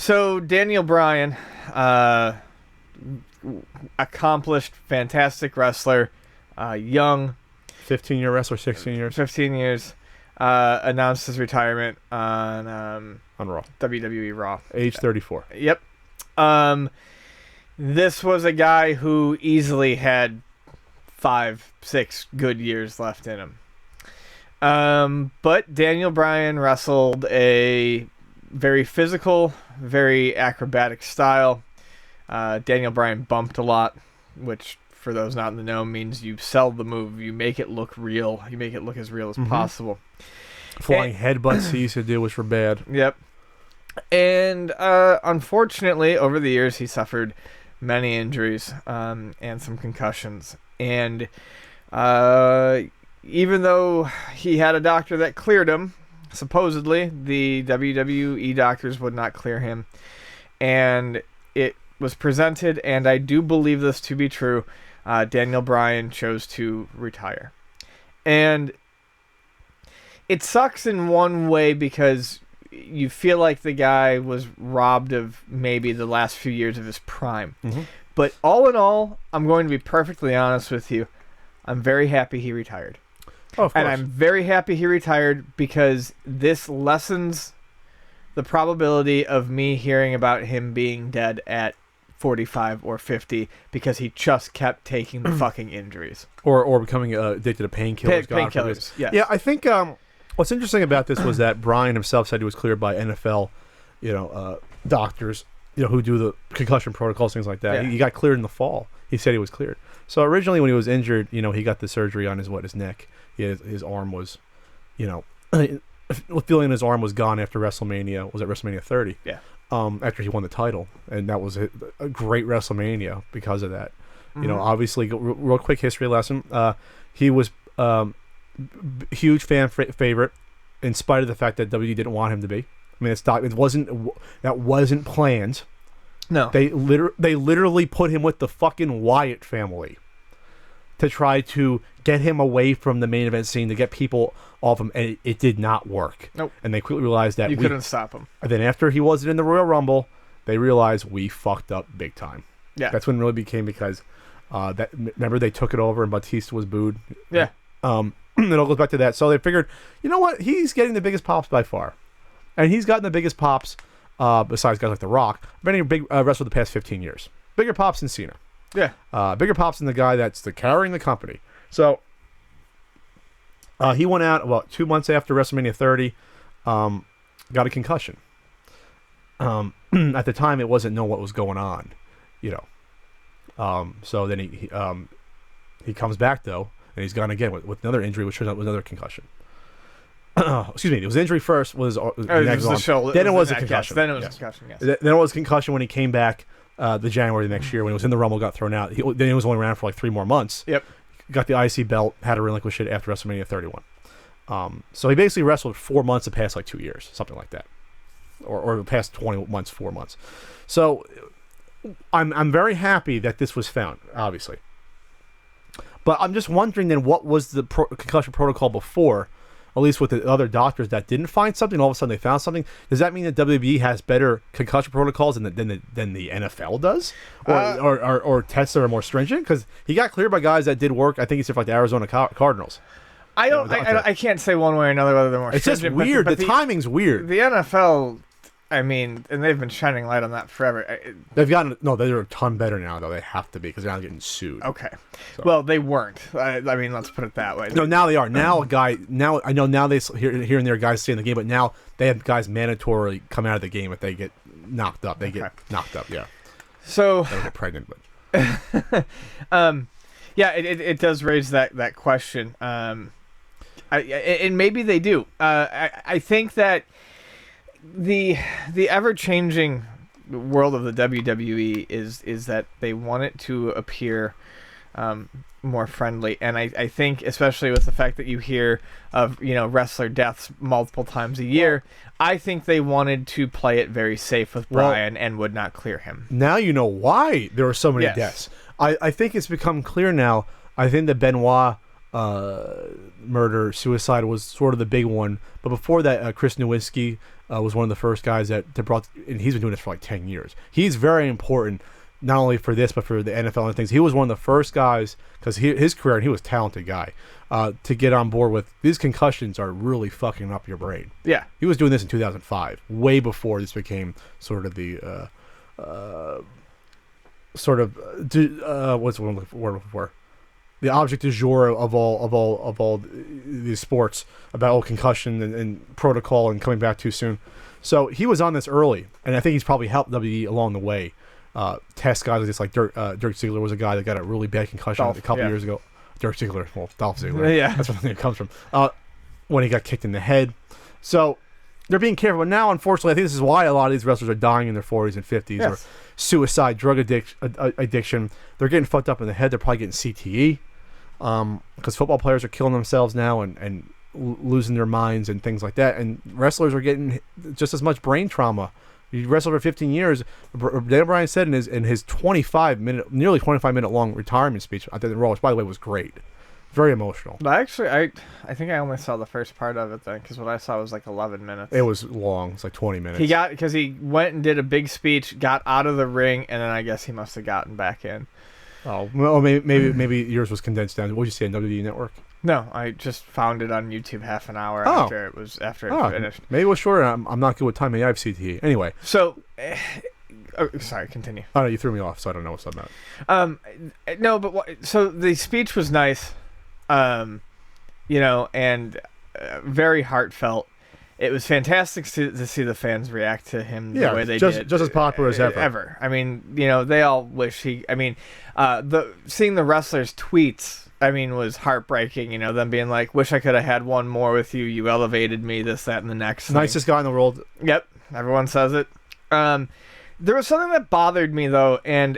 So Daniel Bryan, accomplished, fantastic wrestler, young, 15-year wrestler, 16 years 15 years, announced his retirement on Raw. WWE Raw. Age 34. Yep. This was a guy who easily had 5-6 good years left in him. But Daniel Bryan wrestled a very physical, very acrobatic style. Daniel Bryan bumped a lot, which, for those not in the know, means you sell the move. You make it look real. You make it look as real as possible. Flying headbutts he used to do, which were bad. Yep. And unfortunately, over the years, he suffered many injuries and some concussions. And even though he had a doctor that cleared him, supposedly, the WWE doctors would not clear him. And it was presented, and I do believe this to be true, Daniel Bryan chose to retire. And it sucks in one way because you feel like the guy was robbed of maybe the last few years of his prime. But all in all, I'm going to be perfectly honest with you. I'm very happy he retired. Oh, of course. And I'm very happy he retired because this lessens the probability of me hearing about him being dead at 45 or 50 because he just kept taking the fucking injuries. Or becoming addicted to painkillers. Painkillers, yes. Yeah, I think what's interesting about this was that Bryan himself said he was cleared by NFL, doctors, who do the concussion protocols, things like that. Yeah. He got cleared in the fall. He said he was cleared. So originally when he was injured, he got the surgery on his neck. His arm was, feeling his arm was gone after WrestleMania. Was at WrestleMania 30. Yeah. After he won the title, and that was a great WrestleMania because of that. Obviously, real quick history lesson. He was huge fan favorite, in spite of the fact that WWE didn't want him to be. I mean, that wasn't planned. No, they literally put him with the fucking Wyatt family to try to get him away from the main event scene, to get people off him, and it did not work. Nope. And they quickly realized that you couldn't stop him. And then after he wasn't in the Royal Rumble, they realized we fucked up big time. Yeah, that's when it really became, because remember they took it over and Batista was booed. Yeah. It all goes back to that. So they figured, you know what? He's getting the biggest pops by far, and he's gotten the biggest pops besides guys like The Rock of any big wrestler the past 15 years. Bigger pops than Cena. Yeah. Bigger pops than the guy that's carrying the company. So he went out 2 months after WrestleMania 30, got a concussion. At the time, it wasn't known what was going on, So then he comes back though, and he's gone again with another injury, which turns out was another concussion. Excuse me. It was injury first. Then it was a concussion. Then it was a concussion. Yes. Then it was a concussion when he came back the January the next year when he was in the Rumble, got thrown out. Then he was only around for like 3 more months. Yep. Got the IC belt, had to relinquish it after WrestleMania 31. So he basically wrestled 4 months the past like 2 years, something like that, or the past 20 months, 4 months. So I'm very happy that this was found, obviously. But I'm just wondering then, what was the concussion protocol before? At least with the other doctors that didn't find something, all of a sudden they found something. Does that mean that WWE has better concussion protocols than the NFL does, or tests that are more stringent? Because he got cleared by guys that did work. I think he said for like the Arizona Cardinals. I can't say one way or another whether they're more stringent. It's just weird. But the timing's weird. The NFL, I mean, and they've been shining light on that forever. They're a ton better now, though. They have to be, because they're not getting sued. Okay. So. Well, they weren't. I mean, let's put it that way. No, now they are. Now I know now they here and there guys stay in the game, but now they have guys mandatorily come out of the game if they get knocked up. They get knocked up, yeah. So they don't get pregnant, but yeah, it does raise that question. And maybe they do. I think that the ever-changing world of the WWE is that they want it to appear more friendly, and I think especially with the fact that you hear of wrestler deaths multiple times a year, I think they wanted to play it very safe with Bryan and would not clear him. Now you know why there were so many deaths. I think it's become clear now. I think the Benoit murder, suicide was sort of the big one. But before that, Chris Nowinski was one of the first guys that brought, and he's been doing this for like 10 years. He's very important, not only for this, but for the NFL and things. He was one of the first guys, because his career, and he was a talented guy, to get on board with, these concussions are really fucking up your brain. Yeah. He was doing this in 2005, way before this became sort of the, what's the word I'm looking for? The object du jour of all these sports about concussion and protocol and coming back too soon. So he was on this early, and I think he's probably helped WWE along the way. Test guys like this, like Dirk Ziggler was a guy that got a really bad concussion a couple years ago. Dirk Ziggler, well, Dolph Ziggler. Yeah, that's where the name comes from. When he got kicked in the head. So they're being careful. But now, unfortunately, I think this is why a lot of these wrestlers are dying in their 40s and 50s, or suicide, drug addiction. They're getting fucked up in the head. They're probably getting CTE. Because football players are killing themselves now and losing their minds and things like that, and wrestlers are getting just as much brain trauma. He wrestled for 15 years. Daniel Bryan said in his nearly 25 minute long retirement speech at the Raw, which by the way was great, very emotional. But actually, I think I only saw the first part of it then, because what I saw was like 11 minutes. It was long. It's like 20 minutes. Because he went and did a big speech, got out of the ring, and then I guess he must have gotten back in. Oh, well, maybe yours was condensed down. What did you say on WWE Network? No, I just found it on YouTube half an hour after it finished. Maybe it was shorter. I'm not good with timing. I have CTE. Anyway. So, sorry, continue. Oh, no, you threw me off, so I don't know what's up about. No, but so the speech was nice, and very heartfullt. It was fantastic to see the fans react to him the way they did. Just as popular as ever. I mean, they all wish he. I mean, seeing the wrestlers' tweets, was heartbreaking. Them being like, "Wish I could have had one more with you. You elevated me. This, that, and the next." Nicest guy in the world. Yep, everyone says it. There was something that bothered me though, and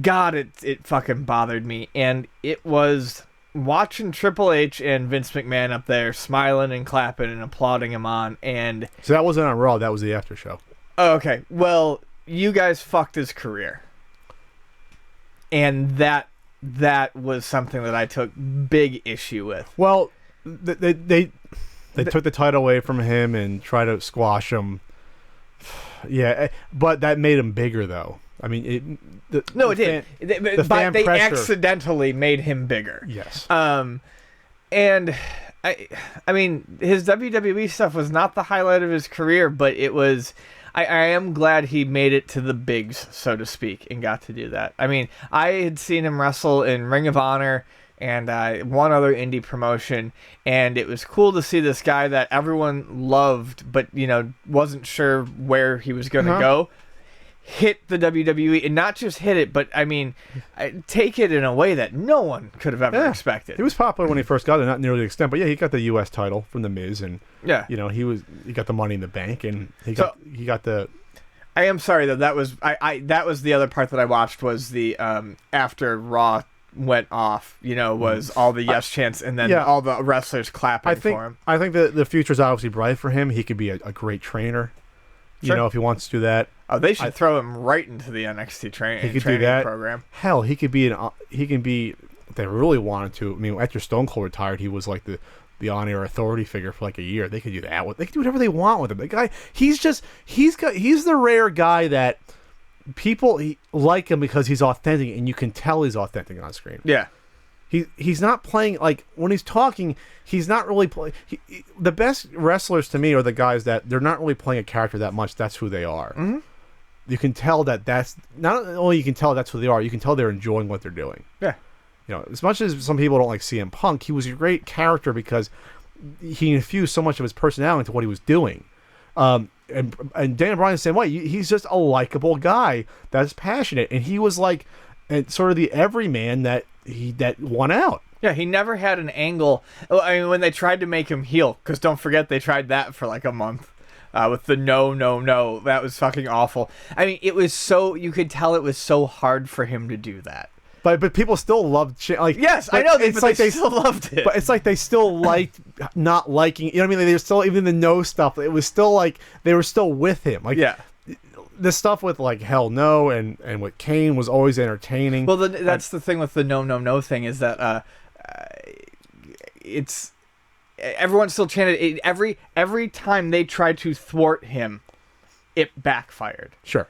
God, it fucking bothered me, and it was watching Triple H and Vince McMahon up there smiling and clapping and applauding him on, and so that wasn't on Raw, that was the after show. Oh, okay. Well, you guys fucked his career. And that was something that I took big issue with. Well, they took the title away from him and tried to squash him. Yeah, but that made him bigger though. I mean, it did. They accidentally made him bigger. Yes. And I mean, his WWE stuff was not the highlight of his career, but it was. I am glad he made it to the bigs, so to speak, and got to do that. I mean, I had seen him wrestle in Ring of Honor and one other indie promotion, and it was cool to see this guy that everyone loved, but wasn't sure where he was going to go, hit the WWE, and not just hit it, but I mean, take it in a way that no one could have ever expected. He was popular when he first got it, not nearly the extent, but he got the U.S. title from The Miz, and he got the Money in the Bank, and he got the. I am sorry though. That was that was the other part that I watched was the after Raw went off. Was all the yes chants and then all the wrestlers clapping for him. I think the future's obviously bright for him. He could be a great trainer. Sure. If he wants to do that. Oh, they should throw him right into the NXT training program. Hell, he can be if they really wanted to. I mean, after Stone Cold retired, he was like the on-air authority figure for like a year. They could do that. They could do whatever they want with him. The guy, he's the rare guy that people like him because he's authentic, and you can tell he's authentic on screen. Yeah. He's not playing, like, when he's talking, he's not really playing. The best wrestlers to me are the guys that they're not really playing a character that much. That's who they are. Mm-hmm. You can tell that's not only you can tell that's who they are. You can tell they're enjoying what they're doing. Yeah. As much as some people don't like CM Punk, he was a great character because he infused so much of his personality into what he was doing. And Daniel Bryan the same way. He's just a likable guy that's passionate, and he was like, and sort of the everyman that won out. Yeah, he never had an angle. I mean, when they tried to make him heel, because don't forget they tried that for like a month with the no. That was fucking awful. I mean, it was so, you could tell it was so hard for him to do that. But people still loved yes, I know, but they still loved it. But it's like they still liked not liking. You know what I mean? They were still, even the no stuff. It was still like they were still with him. Like the stuff with like Hell No and with Kane was always entertaining. Well, that's the thing with the no thing is that it's everyone still chanted it, every time they tried to thwart him, it backfired. Sure.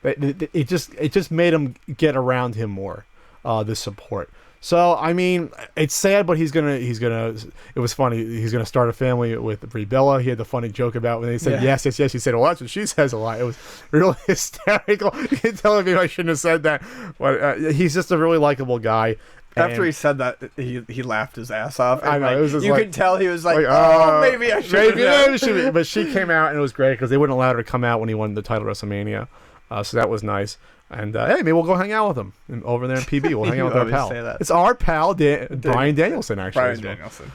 It just made him get around him more, the support. So I mean, it's sad, but he's gonna. It was funny. He's gonna start a family with Brie Bella. He had the funny joke about when they said yes. He said, "Well, that's what she says a lot." It was really hysterical. You can tell me I shouldn't have said that, but he's just a really likable guy. After he said that, he laughed his ass off. I know. It was just you could tell he was like, "Oh, maybe I should." But she came out, and it was great because they wouldn't allow her to come out when he won the title at WrestleMania. So that was nice. And hey, maybe we'll go hang out with him over there in PB. We'll hang out with our pal. It's our pal, Bryan Danielson, actually. Danielson.